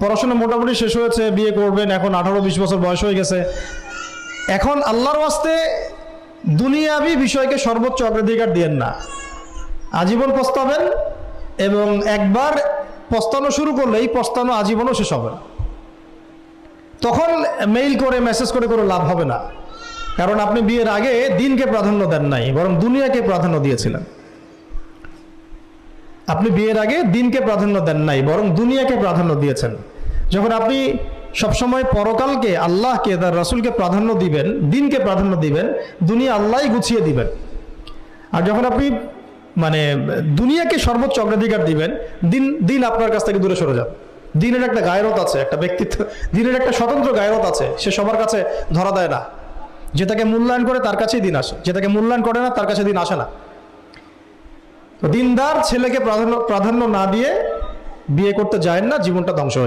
পড়াশোনা মোটামুটি শেষ হয়েছে, বিয়ে করবেন, এখন 18-20 বছর বয়স হয়ে গেছে। এখন আল্লাহর ওয়াস্তে দুনিয়াবি বিষয়কে সর্বোচ্চ অগ্রাধিকার দিয়েন না, আজীবন পস্তাবেন, এবং একবার পস্তানো শুরু করলেই পস্তানো আজীবনও শেষ হবে না। তখন মেইল করে মেসেজ করে কোনো লাভ হবে না, কারণ আপনি বিয়ের আগে দিনকে প্রাধান্য দেন নাই, বরং দুনিয়াকে প্রাধান্য দিয়েছিলেন। আপনি বিয়ের আগে দিনকে প্রাধান্য দেন নাই, বরং দুনিয়াকে প্রাধান্য দিয়েছেন। যখন আপনি সবসময় পরকালকে, আল্লাহকে, তার রাসূলকে প্রাধান্য দিবেন, দিনকে প্রাধান্য দিবেন, দুনিয়া আল্লাহই গুছিয়ে দিবেন। আর যখন আপনি মানে দুনিয়াকে সর্বোচ্চ অগ্রাধিকার দিবেন, দিন আপনার কাছ থেকে দূরে সরে যাবে। দিনের একটা গায়রত আছে, একটা ব্যক্তিত্ব, দিনের একটা স্বতন্ত্র গায়রত আছে, সে সবার কাছে ধরা দেয় না। যে তাকে মূল্যায়ন করে তার কাছেই দিন আসে, যে তাকে মূল্যায়ন করে না তার কাছে দিন আসে না। তো দিনদার ছেলেকে প্রাধান্য না দিয়ে বিয়ে করতে যায় না, জীবনটা ধ্বংস হয়ে যায়।